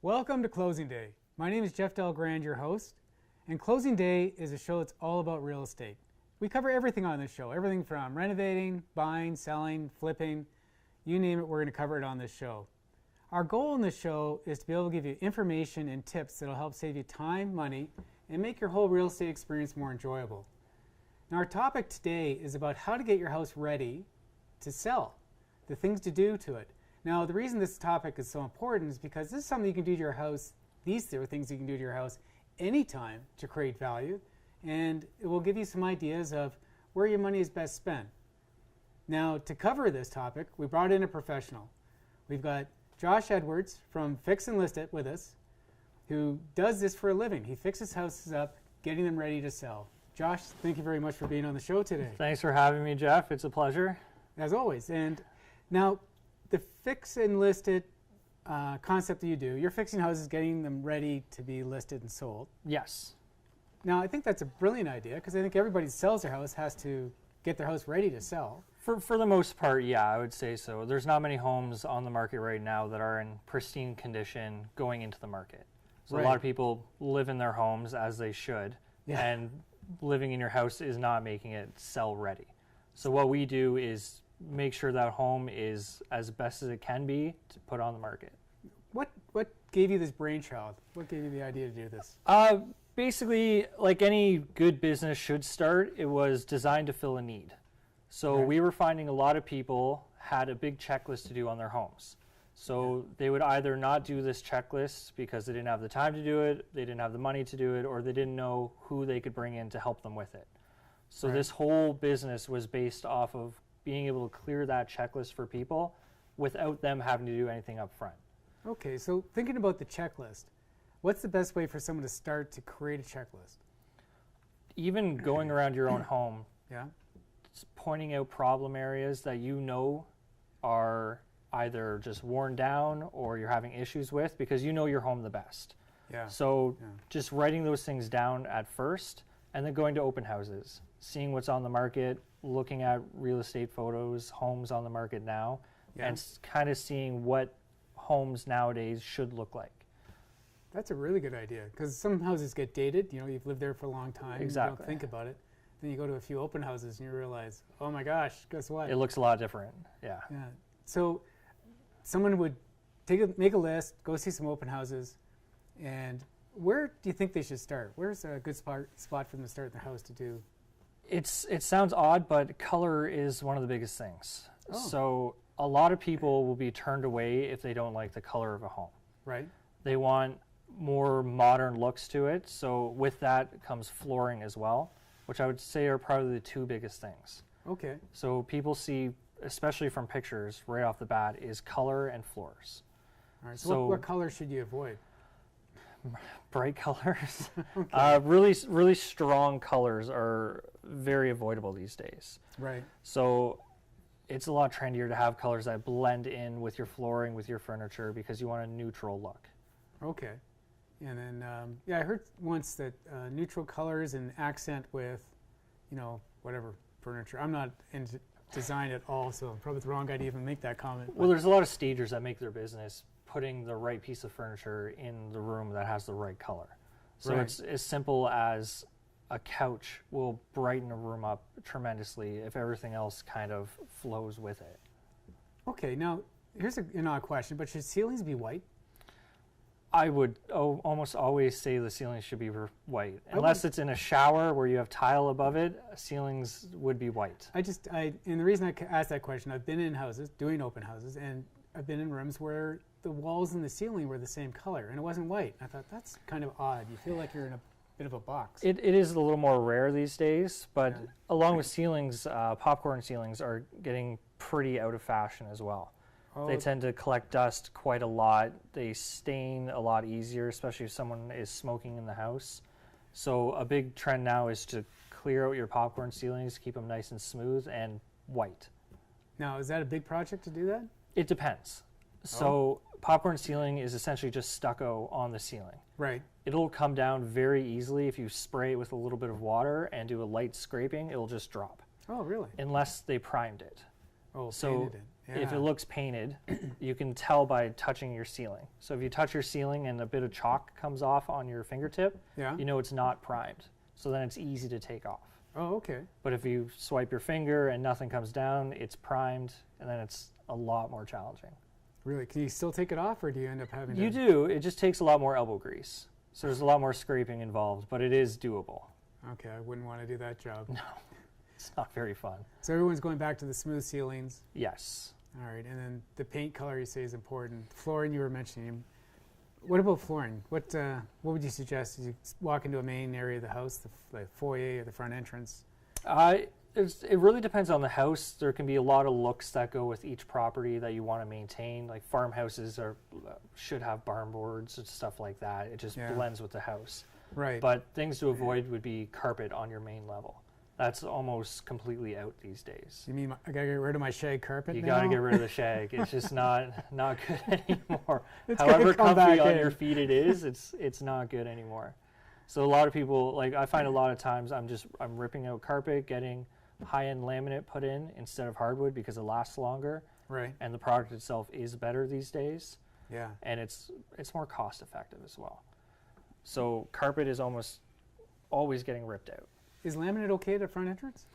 Welcome to Closing Day. My name is Jeff Delgrand, your host, and Closing Day is a show that's all about real estate. We cover everything on this show, everything from renovating, buying, selling, flipping, you name it, we're going to cover it on this show. Our goal in this show is to be able to give you information and tips that'll help save you time, money, and make your whole real estate experience more enjoyable. Now, our topic today is about how to get your house ready to sell, the things to do to it. Now, the reason this topic is so important is because this is something you can do to your house. These are things you can do to your house anytime to create value, and it will give you some ideas of where your money is best spent. Now, to cover this topic, we brought in a professional. We've got Josh Edwards from Fix and List It with us, who does this for a living. He fixes houses up, getting them ready to sell. Josh, thank you very much for being on the show today. Thanks for having me, Jeff. It's a pleasure. As always. And now, the Fix and List It concept that you do, you're fixing houses, getting them ready to be listed and sold. Yes. Now, I think that's a brilliant idea because I think everybody who sells their house has to get their house ready to sell. For the most part, yeah, I would say so. There's not many homes on the market right now that are in pristine condition going into the market. So Right. A lot of people live in their homes as they should, Yeah. and living in your house is not making it sell ready. So what we do is make sure that home is as best as it can be to put on the market. What gave you this brainchild? What gave you the idea to do this? Basically, like any good business should start, it was designed to fill a need. So Right. we were finding a lot of people had a big checklist to do on their homes. So they would either not do this checklist because they didn't have the time to do it, they didn't have the money to do it, or they didn't know who they could bring in to help them with it. So Right. this whole business was based off of being able to clear that checklist for people without them having to do anything up front. Okay, so thinking about the checklist, what's the best way for someone to start to create a checklist? Even going around your own home, Yeah? pointing out problem areas that you know are either just worn down or you're having issues with because you know your home the best. Yeah. So Yeah. just writing those things down at first and then going to open houses, seeing what's on the market, looking at real estate photos, homes on the market now, Yeah. and kind of seeing what homes nowadays should look like. That's a really good idea because some houses get dated. You know, you've lived there for a long time. You Exactly. don't think about it. Then you go to a few open houses and you realize, oh my gosh, guess what? It looks a lot different. Yeah. Yeah. So someone would make a list, go see some open houses, and where do you think they should start? Where's a good spot for them to start their house to do? It sounds odd, but color is one of the biggest things. Oh. So a lot of people will be turned away if they don't like the color of a home. Right? They want more modern looks to it. So with that comes flooring as well, which I would say are probably the two biggest things. Okay. So people see, especially from pictures right off the bat, is color and floors. All right. So, So- what color should you avoid? Bright colors. Really strong colors are very avoidable these days. Right. So it's a lot trendier to have colors that blend in with your flooring, with your furniture, because you want a neutral look. Okay. And then, I heard once that neutral colors and accent with, whatever furniture. I'm not into design at all, so probably the wrong guy to even make that comment. Well, there's a lot of stagers that make their business putting the right piece of furniture in the room that has the right color. So Right. it's as simple as a couch will brighten a room up tremendously if everything else kind of flows with it. Okay. Now, here's an odd question, but should ceilings be white? I would almost always say the ceilings should be white. Unless it's in a shower where you have tile above it, ceilings would be white. And the reason I asked that question, I've been in houses, doing open houses, and I've been in rooms where the walls and the ceiling were the same color, and it wasn't white. I thought, that's kind of odd. You feel like you're in a bit of a box. It is a little more rare these days, but Yeah. along with ceilings, popcorn ceilings are getting pretty out of fashion as well. Oh, They tend to collect dust quite a lot. They stain a lot easier, especially if someone is smoking in the house. So a big trend now is to clear out your popcorn ceilings, keep them nice and smooth and white. now, is that a big project to do that? It depends. So popcorn ceiling is essentially just stucco on the ceiling. Right. It'll come down very easily if you spray it with a little bit of water and do a light scraping, it'll just drop. Oh, really? Unless they primed it. Oh, So painted it. if Yeah. it looks painted, you can tell by touching your ceiling. So if you touch your ceiling and a bit of chalk comes off on your fingertip, Yeah. you know it's not primed. So then it's easy to take off. Oh, okay. But if you swipe your finger and nothing comes down, it's primed, and then it's a lot more challenging. Really? Can you still take it off, or do you end up having to? You do. It just takes a lot more elbow grease. So there's a lot more scraping involved, but it is doable. Okay, I wouldn't want to do that job. It's not very fun. So everyone's going back to the smooth ceilings. Yes. All right, and then the paint color you say is important. Flooring you were mentioning. What about flooring? What would you suggest as you walk into a main area of the house, the foyer or the front entrance? It really depends on the house. There can be a lot of looks that go with each property that you want to maintain. Like farmhouses should have barn boards and stuff like that. It just Yeah. blends with the house. Right. But things to avoid would be carpet on your main level. That's almost completely out these days. You mean I gotta get rid of my shag carpet You now? got to get rid of the shag. It's just not good anymore. It's gotta However come comfy back on in. your feet it is, it's not good anymore. So a lot of people, like I find a lot of times I'm ripping out carpet, getting high-end laminate put in instead of hardwood because it lasts longer Right. and the product itself is better these days, Yeah. and it's more cost effective as well. So carpet is almost always getting ripped out. Is laminate okay at the front entrance?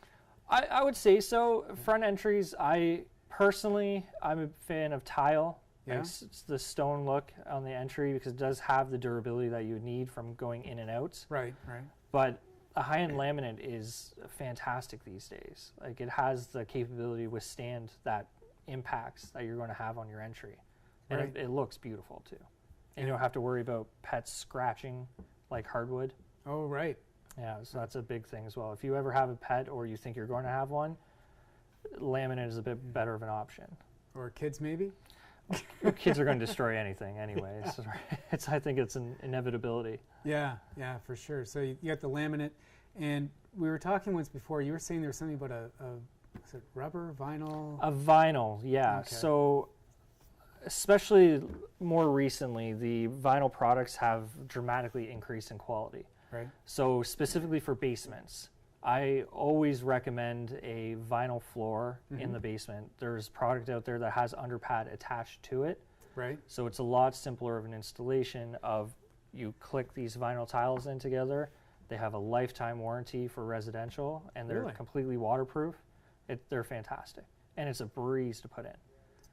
I would say so. Front entries, I'm a fan of tile. Yeah. Like it's the stone look on the entry because it does have the durability that you would need from going in and out. Right. Right. But a high-end laminate is fantastic these days. Like it has the capability to withstand that impacts that you're going to have on your entry. And Right. it looks beautiful too. And you Yeah. don't have to worry about pets scratching like hardwood. Oh, right. Yeah, so that's a big thing as well. If you ever have a pet or you think you're going to have one, laminate is a bit better of an option. Or kids maybe? Kids are going to destroy anything anyway. I think it's an inevitability. Yeah. Yeah, for sure. So you got the laminate, and we were talking once before. You were saying there was something about is it rubber, vinyl? A vinyl, yeah. Okay. So especially more recently, the vinyl products have dramatically increased in quality. Right. So specifically for basements, I always recommend a vinyl floor in the basement. There's product out there that has underpad attached to it. Right. So it's a lot simpler of an installation of you click these vinyl tiles in together. They have a lifetime warranty for residential and they're Really? completely waterproof. They're fantastic. And it's a breeze to put in.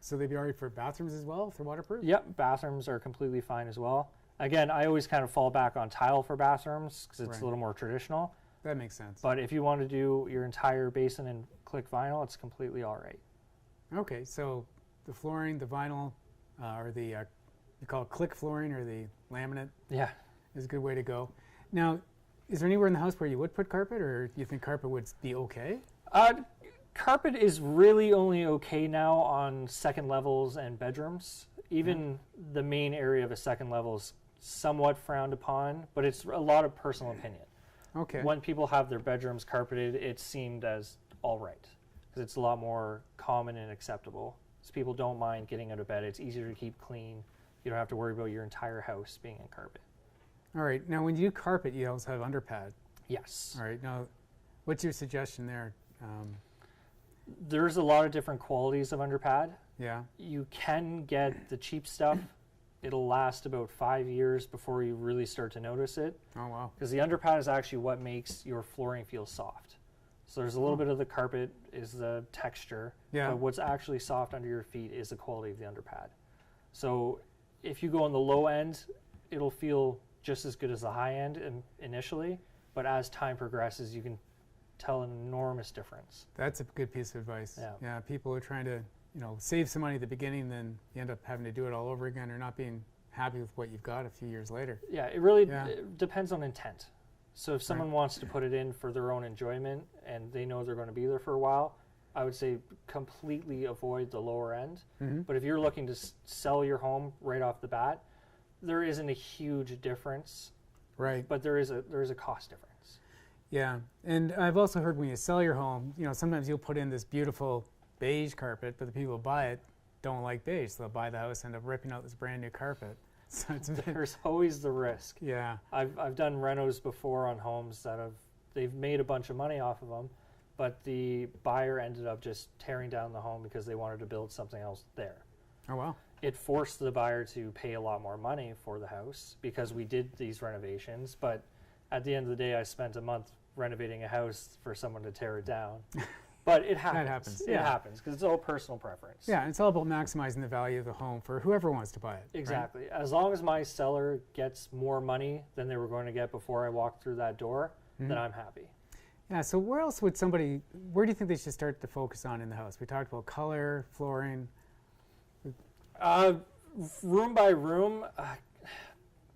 So they'd be already for bathrooms as well, if they're waterproof? Yep, bathrooms are completely fine as well. Again, I always kind of fall back on tile for bathrooms because it's Right. a little more traditional. That makes sense. But if you want to do your entire basin and click vinyl, it's completely all right. Okay, so the flooring, the vinyl, or the you call it click flooring or the laminate Yeah. is a good way to go. Now, is there anywhere in the house where you would put carpet, or do you think carpet would be okay? Carpet is really only okay now on second levels and bedrooms. Even the main area of a second level is somewhat frowned upon, but it's a lot of personal opinion. Okay. When people have their bedrooms carpeted, it seemed as all right because it's a lot more common and acceptable. So people don't mind getting out of bed. It's easier to keep clean. You don't have to worry about your entire house being in carpet. All right. Now, when you do carpet, you also have underpad. Yes. All right. Now, what's your suggestion there? There's a lot of different qualities of underpad. Yeah. You can get the cheap stuff. It'll last about 5 years before you really start to notice it Oh, wow. because the underpad is actually what makes your flooring feel soft. So there's a little bit of the carpet is the texture, Yeah. but what's actually soft under your feet is the quality of the underpad. So if you go on the low end, it'll feel just as good as the high end initially, but as time progresses, you can tell an enormous difference. That's a good piece of advice. Yeah. Yeah. People are trying to, save some money at the beginning, then you end up having to do it all over again, or not being happy with what you've got a few years later. Yeah, it really Yeah. it depends on intent. So if someone wants to put it in for their own enjoyment and they know they're going to be there for a while, I would say completely avoid the lower end. Mhm. But if you're looking to sell your home right off the bat, there isn't a huge difference, Right. but there is a cost difference. Yeah, and I've also heard when you sell your home, sometimes you'll put in this beautiful beige carpet, but the people who buy it don't like beige, so they'll buy the house and end up ripping out this brand new carpet. So it's There's always the risk. yeah, I've done renos before on homes that they've made a bunch of money off of them, but the buyer ended up just tearing down the home because they wanted to build something else there. Oh, wow. It forced the buyer to pay a lot more money for the house because we did these renovations, but at the end of the day, I spent a month renovating a house for someone to tear it down. But it happens. That happens. It happens because it's all personal preference. Yeah, it's all about maximizing the value of the home for whoever wants to buy it. Exactly. As long as my seller gets more money than they were going to get before I walked through that door, then I'm happy. Yeah, so where else would where do you think they should start to focus on in the house? We talked about color, flooring. Room by room,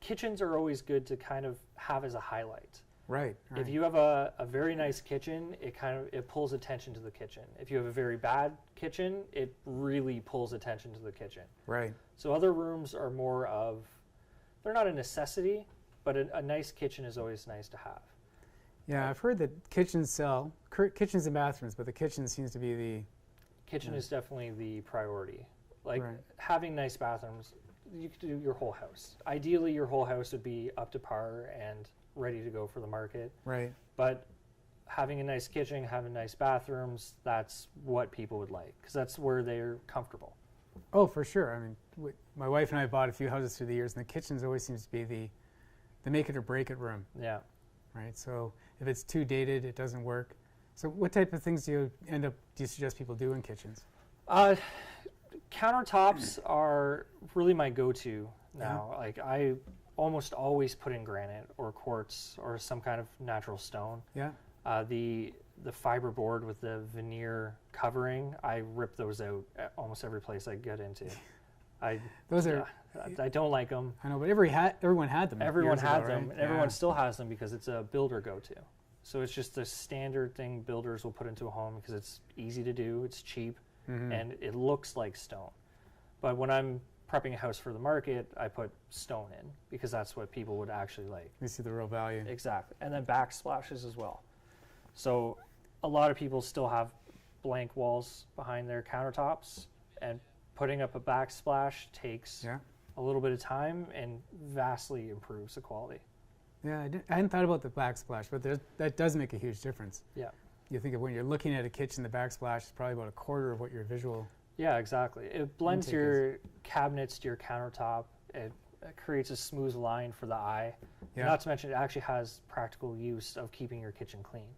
kitchens are always good to kind of have as a highlight. Right. If you have a very nice kitchen, it pulls attention to the kitchen. If you have a very bad kitchen, it really pulls attention to the kitchen. Right. So other rooms are more of, they're not a necessity, but a nice kitchen is always nice to have. Yeah, I've heard that kitchens and bathrooms, but the kitchen seems to be the... Kitchen is definitely the priority. Like Right. having nice bathrooms, you could do your whole house. Ideally, your whole house would be up to par and ready to go for the market. Right. But having a nice kitchen, having nice bathrooms, that's what people would like because that's where they're comfortable. Oh, for sure. I mean, my wife and I bought a few houses through the years, and the kitchens always seems to be the make it or break it room. Yeah. Right. So if it's too dated, it doesn't work. So what type of things do you suggest people do in kitchens? Countertops are really my go-to now. Like I almost always put in granite or quartz or some kind of natural stone. Yeah. The fiber board with the veneer covering, I rip those out at almost every place I get into. I don't like them. I know, but everyone had them. Everyone had ago, them, right? and everyone still has them because it's a builder go-to. So it's just a standard thing builders will put into a home because it's easy to do, it's cheap, and it looks like stone. But when I'm prepping a house for the market, I put stone in because that's what people would actually like. They see the real value. Exactly. And then backsplashes as well. So a lot of people still have blank walls behind their countertops, and putting up a backsplash takes a little bit of time and vastly improves the quality. Yeah, I hadn't thought about the backsplash, but that does make a huge difference. Yeah. You think of when you're looking at a kitchen, the backsplash is probably about a quarter of what your visual... Yeah, exactly. It blends your cabinets to your countertop. It creates a smooth line for the eye. Yeah. Not to mention it actually has practical use of keeping your kitchen clean.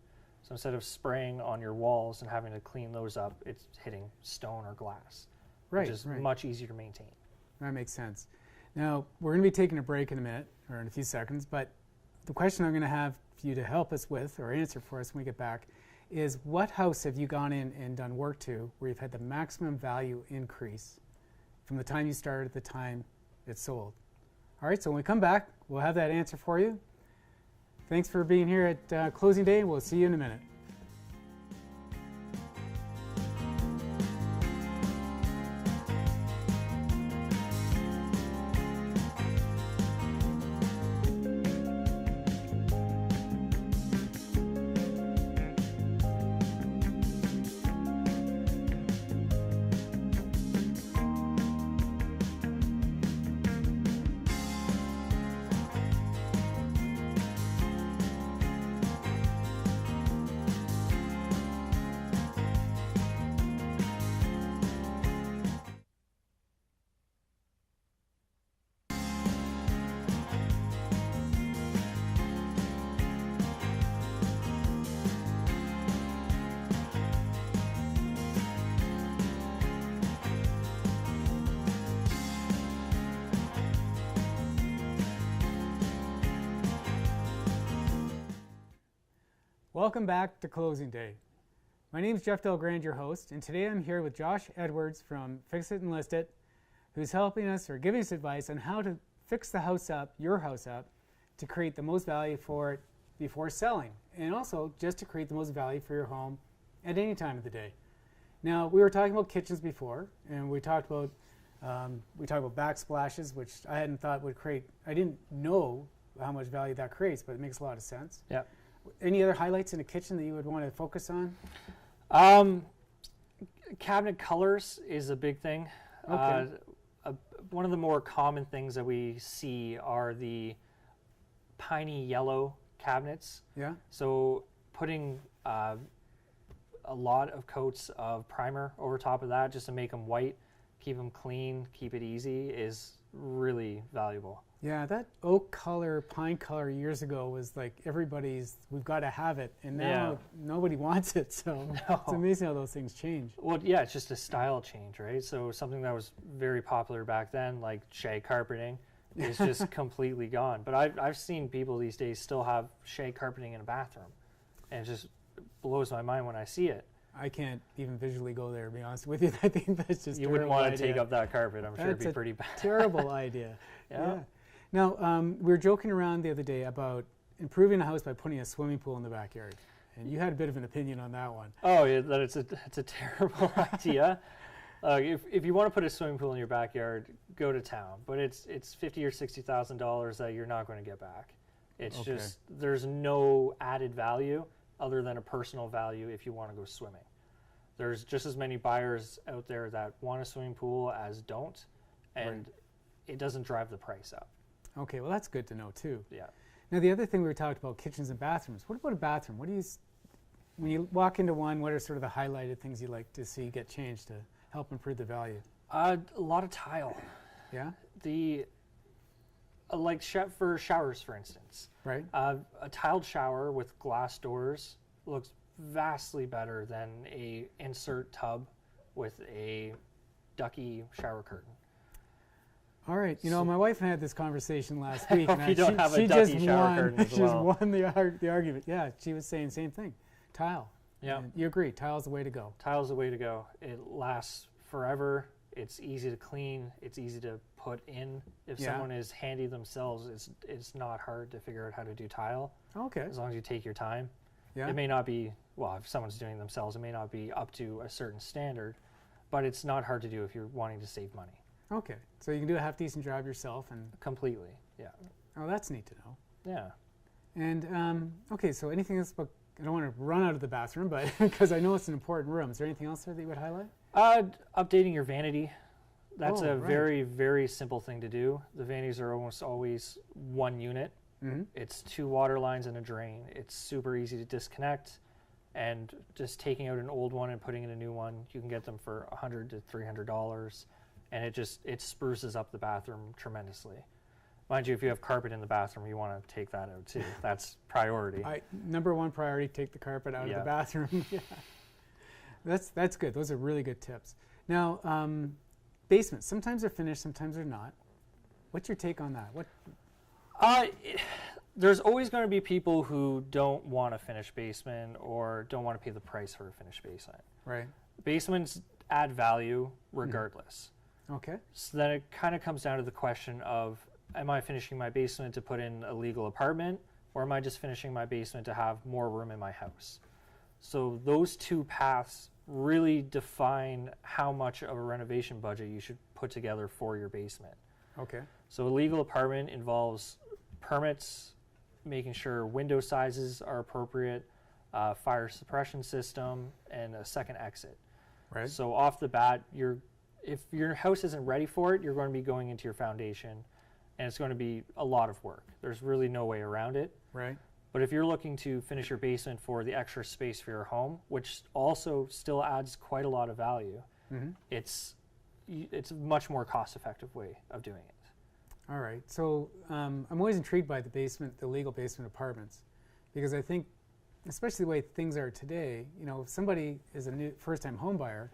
So instead of spraying on your walls and having to clean those up, it's hitting stone or glass, which is much easier to maintain. That makes sense. Now, we're going to be taking a break in a minute, or in a few seconds, but the question I'm going to have for you to help us with, or answer for us when we get back, is what house have you gone in and done work to where you've had the maximum value increase from the time you started to the time it sold? All right, so when we come back, we'll have that answer for you. Thanks for being here at Closing Day, and we'll see you in a minute. Welcome back to Closing Day. My name is Jeff Delgrand, your host, and today I'm here with Josh Edwards from Fix It and List It, who's helping us or giving us advice on how to fix the house up, your house up, to create the most value for it before selling, and also just to create the most value for your home at any time of the day. Now, we were talking about kitchens before, and we talked about backsplashes, which I hadn't thought would create. I didn't know how much value that creates, but it makes a lot of sense. Yeah. Any other highlights in a kitchen that you would want to focus on? Cabinet colors is a big thing. Okay. One of the more common things that we see are the piney yellow cabinets. Yeah. So putting a lot of coats of primer over top of that just to make them white, keep them clean, keep it easy is really valuable. Yeah, that oak color, pine color years ago was like everybody's, we've got to have it. And now nobody wants it. So it's amazing how those things change. Well, yeah, it's just a style change, right? So something that was very popular back then, like shag carpeting, is just completely gone. But I've seen people these days still have shag carpeting in a bathroom. And it just blows my mind when I see it. I can't even visually go there, to be honest with you. I think that's just you wouldn't want to take up that carpet. I'm sure it'd be pretty bad. Terrible idea. Yeah. Now, we were joking around the other day about improving a house by putting a swimming pool in the backyard. And you had a bit of an opinion on that one. Oh, yeah, that it's a terrible idea. If you want to put a swimming pool in your backyard, go to town. But it's $50,000 or $60,000 that you're not going to get back. It's just, there's no added value other than a personal value if you want to go swimming. There's just as many buyers out there that want a swimming pool as don't, and it doesn't drive the price up. Okay, well that's good to know too. Yeah. Now the other thing we were talking about, kitchens and bathrooms. What about a bathroom? What do you, when you walk into one, what are sort of the highlighted things you like to see get changed to help improve the value? A lot of tile. Yeah? Like for showers, for instance. Right. A tiled shower with glass doors looks vastly better than a insert tub with a ducky shower curtain. All right. You know, my wife and I had this conversation last week. You don't have a ducky shower curtain as well. She just won the argument. Yeah, she was saying the same thing. Tile. Yeah. You agree. Tile's the way to go. Tile's the way to go. It lasts forever. It's easy to clean. It's easy to put in. If someone is handy themselves, it's not hard to figure out how to do tile. Okay. As long as you take your time. Yeah. It may not be, well, if someone's doing it themselves, it may not be up to a certain standard, but it's not hard to do if you're wanting to save money. Okay. So you can do a half-decent job yourself and... Completely, yeah. Oh, that's neat to know. Yeah. And, okay, so anything else about... I don't want to run out of the bathroom, but because I know it's an important room. Is there anything else there that you would highlight? Updating your vanity. That's a right. very, very simple thing to do. The vanities are almost always one unit. Mm-hmm. It's 2 water lines and a drain. It's super easy to disconnect, and just taking out an old one and putting in a new one, you can get them for $100 to $300, and it spruces up the bathroom tremendously. Mind you, if you have carpet in the bathroom, you want to take that out too. That's priority. Number one priority, take the carpet out of the bathroom. Yeah. That's good. Those are really good tips. Now, basements. Sometimes they're finished, sometimes they're not. What's your take on that? There's always going to be people who don't want a finished basement or don't want to pay the price for a finished basement. Right. Basements add value regardless. Okay. So then it kind of comes down to the question of, am I finishing my basement to put in a legal apartment, or am I just finishing my basement to have more room in my house? So those two paths really define how much of a renovation budget you should put together for your basement. Okay. So a legal apartment involves permits, making sure window sizes are appropriate, fire suppression system, and a second exit. Right. So off the bat, if your house isn't ready for it, you're going to be going into your foundation, and it's going to be a lot of work. There's really no way around it. Right. But if you're looking to finish your basement for the extra space for your home, which also still adds quite a lot of value, it's a much more cost-effective way of doing it. All right. So I'm always intrigued by the legal basement apartments, because I think, especially the way things are today, you know, if somebody is a new first-time home buyer,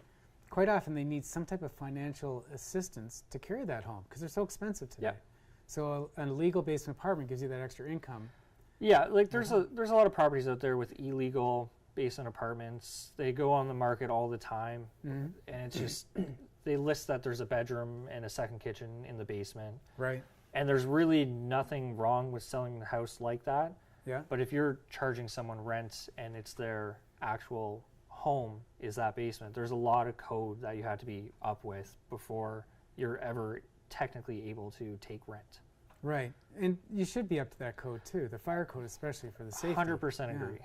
quite often they need some type of financial assistance to carry that home because they're so expensive today. Yeah. So a legal basement apartment gives you that extra income. Yeah, like there's a lot of properties out there with illegal basement apartments. They go on the market all the time, and it's just they list that there's a bedroom and a second kitchen in the basement. Right. And there's really nothing wrong with selling the house like that. Yeah. But if you're charging someone rent and it's their actual home is that basement, there's a lot of code that you have to be up with before you're ever technically able to take rent. Right. And you should be up to that code too, the fire code especially for the safety. 100% agree.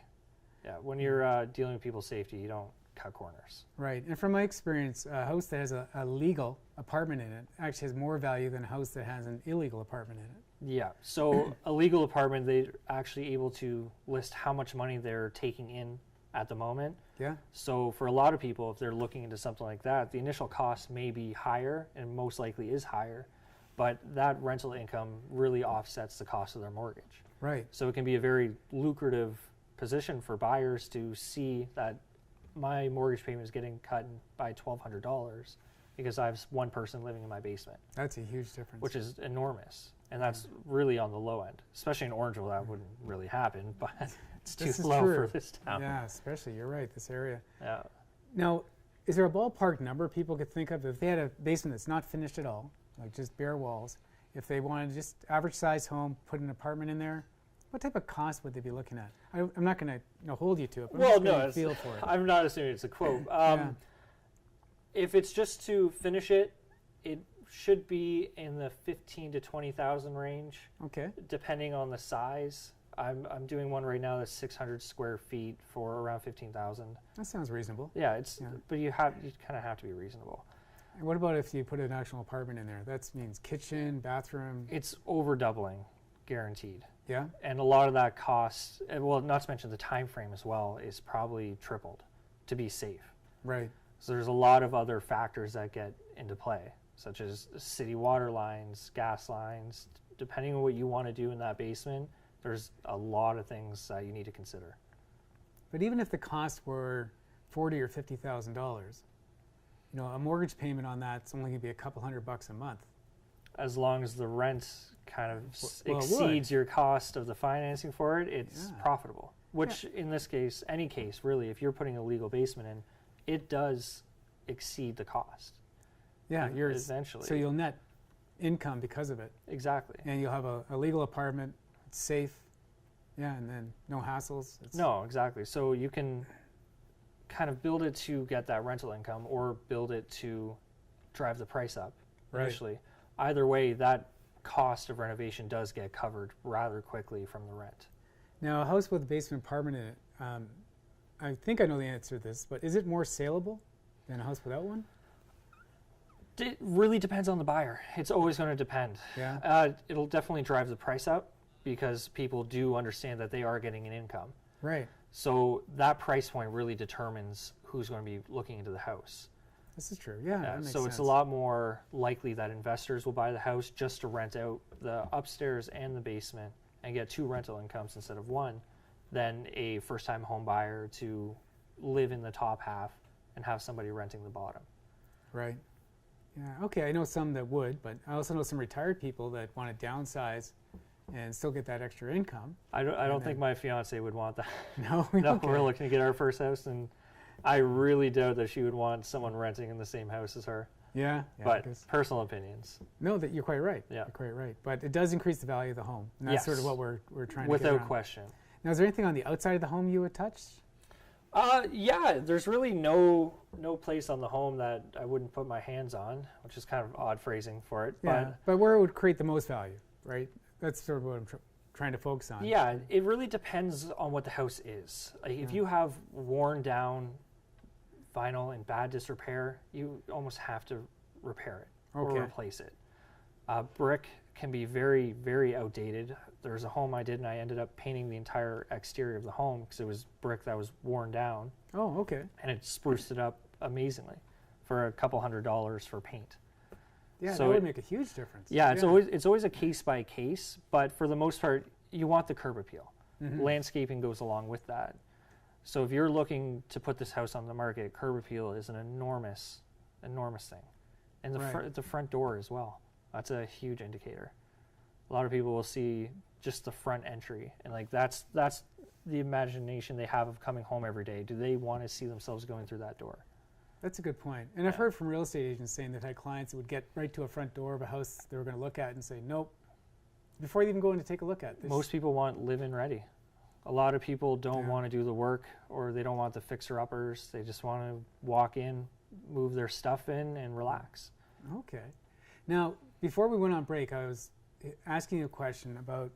Yeah, when you're dealing with people's safety, you don't cut corners. Right. And from my experience, a house that has a legal apartment in it actually has more value than a house that has an illegal apartment in it. Yeah. So a legal apartment, they're actually able to list how much money they're taking in at the moment. Yeah. So for a lot of people, if they're looking into something like that, the initial cost may be higher and most likely is higher, but that rental income really offsets the cost of their mortgage. Right. So it can be a very lucrative position for buyers to see that my mortgage payment is getting cut by $1,200 because I have one person living in my basement, That's a huge difference. which is enormous. And that's really on the low end. Especially in Orangeville, that wouldn't really happen, but it's too This is low true. for this town. Yeah, especially, you're right, this area. Yeah. Now, is there a ballpark number people could think of if they had a basement that's not finished at all, like just bare walls, if they wanted just average size home, put an apartment in there, what type of cost would they be looking at? I'm not going to hold you to it, but I'm just getting a feel for it. I'm not assuming it's a quote. Yeah. If it's just to finish it, it should be in the 15 to 20,000 range, Okay. depending on the size. I'm doing one right now that's 600 square feet for around 15,000. That sounds reasonable. Yeah, Yeah. but you kind of have to be reasonable. And what about if you put an actual apartment in there? That means kitchen, bathroom. It's over doubling, guaranteed. Yeah. And a lot of that cost, well, not to mention the time frame as well, is probably tripled to be safe. Right. So there's a lot of other factors that get into play, such as city water lines, gas lines. Depending on what you want to do in that basement, there's a lot of things that you need to consider. But even if the cost were $40,000 or $50,000, a mortgage payment on that's only going to be a couple $100 a month. As long as the rent kind of Well, it would. exceeds your cost of the financing for it, it's Yeah. profitable. Which in this case, any case really, if you're putting a legal basement in, it does exceed the cost. Yeah, eventually. So you'll net income because of it, Exactly. and you'll have a legal apartment. It's safe. Yeah, and then no hassles. No, exactly. So you can kind of build it to get that rental income or build it to drive the price up Right. initially. Either way, that cost of renovation does get covered rather quickly from the rent. Now, a house with a basement apartment in it, I think I know the answer to this, but is it more saleable than a house without one? It really depends on the buyer. It's always going to depend. Yeah. It'll definitely drive the price up because people do understand that they are getting an income. Right. So that price point really determines who's going to be looking into the house. This is true. Yeah, that makes So sense. it's a lot more likely that investors will buy the house just to rent out the upstairs and the basement and get 2 rental incomes instead of 1 than a first-time home buyer to live in the top half and have somebody renting the bottom. Right. Yeah. Okay. I know some that would, but I also know some retired people that want to downsize and still get that extra income. I don't think my fiance would want that. No. No, Okay. we're looking to get our first house, and I really doubt that she would want someone renting in the same house as her. Yeah. But because- personal opinions, no, that you're quite right. Yeah. You're quite right. But it does increase the value of the home, and that's sort of Yes. what we're trying to get without around. question. Now, is there anything on the outside of the home you would touch? Yeah, there's really no place on the home that I wouldn't put my hands on, which is kind of odd phrasing for it. Yeah. But where it would create the most value, right? That's sort of what I'm trying to focus on. But yeah, it really depends on what the house is. Like if you have worn down vinyl in bad disrepair, you almost have to repair it or Okay. replace it. Brick can be very, very outdated. There's a home I did, and I ended up painting the entire exterior of the home because it was brick that was worn down, Oh, okay. and it spruced it up amazingly for a couple $100 for paint. Yeah, So that would it- make a huge difference. Yeah, it's always a case by case, but for the most part, you want the curb appeal. Mhm. Landscaping goes along with that. So if you're looking to put this house on the market, curb appeal is an enormous thing, and Right. the front door as well. That's a huge indicator. A lot of people will see just the front entry, and like that's the imagination they have of coming home every day. Do they want to see themselves going through that door? That's a good point. And I've Yeah. heard from real estate agents saying they've had clients that would get right to a front door of a house they were going to look at and say, nope, before they even go in to take a look at this. Most people want live-in ready. A lot of people don't Yeah. want to do the work, or they don't want the fixer-uppers. They just want to walk in, move their stuff in, and relax. Okay. Now, before we went on break, I was asking you a question about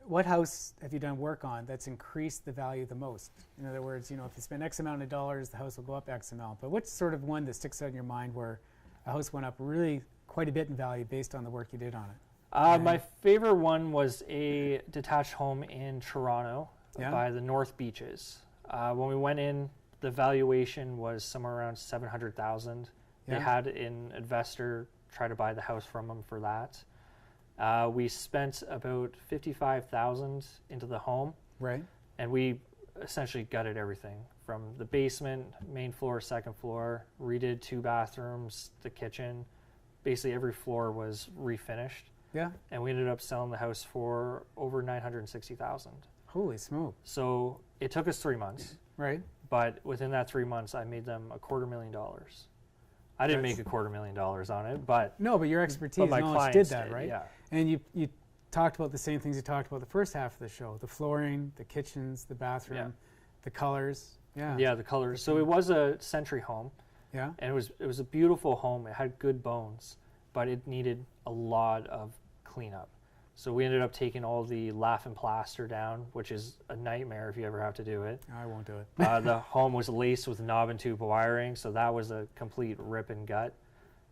what house have you done work on that's increased the value the most? In other words, if you spend X amount of dollars, the house will go up X amount. But what's sort of one that sticks out in your mind where a house went up really quite a bit in value based on the work you did on it? My favorite one was a detached home in Toronto Yeah. by the North Beaches. When we went in, the valuation was somewhere around $700,000. Yeah. They had an investor try to buy the house from them for that. We spent about $55,000 into the home, Right. and we essentially gutted everything from the basement, main floor, second floor, redid 2 bathrooms, the kitchen. Basically, every floor was refinished, Yeah. and we ended up selling the house for over $960,000. Holy smoke. So it took us 3 months, Right. but within that 3 months, I made them $250,000. I didn't make $250,000 on it, but No, but your expertise but my and knowledge clients did that, right? Yeah. And you talked about the same things you talked about the first half of the show: the flooring, the kitchens, the bathroom, Yeah. the colors. Yeah. Yeah, the colors. So it was a century home, Yeah. and it was a beautiful home. It had good bones, but it needed a lot of cleanup. So we ended up taking all the lath and plaster down, which is a nightmare if you ever have to do it. I won't do it. The home was laced with knob and tube wiring, so that was a complete rip and gut.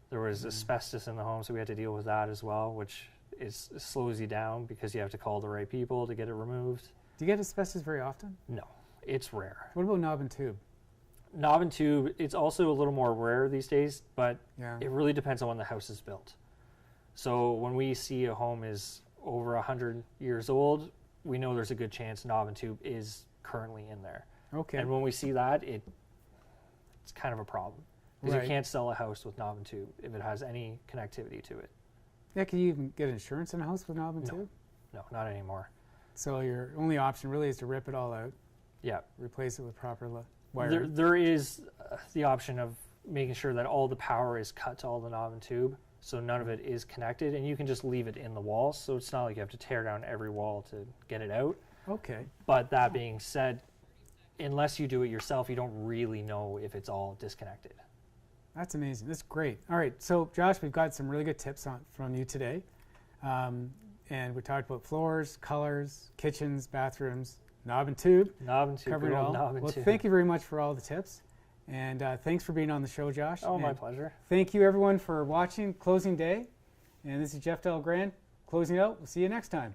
There was asbestos in the home, so we had to deal with that as well, which slows you down because you have to call the right people to get it removed. Do you get asbestos very often? No, it's rare. What about knob and tube? Knob and tube, it's also a little more rare these days, but Yeah. it really depends on when the house is built. So when we see a home is over 100 years old, we know there's a good chance knob and tube is currently in there. Okay. And when we see that, it's kind of a problem. Because Right. you can't sell a house with knob and tube if it has any connectivity to it. Yeah, can you even get insurance in a house with knob and No. tube? No, not anymore. So your only option really is to rip it all out, Yeah. replace it with proper There, wiring. there is the option of making sure that all the power is cut to all the knob and tube, so none of it is connected, and you can just leave it in the walls, so it's not like you have to tear down every wall to get it out. Okay. But that being said, unless you do it yourself, you don't really know if it's all disconnected. That's amazing. That's great. All right. So, Josh, we've got some really good tips from you today. And we talked about floors, colors, kitchens, bathrooms, knob and tube. Knob and tube. Covered good it old all. knob and Well, tube. thank you very much for all the tips. And thanks for being on the show, Josh. Oh, my And pleasure. thank you, everyone, for watching Closing Day. And this is Jeff Del Grand closing out. We'll see you next time.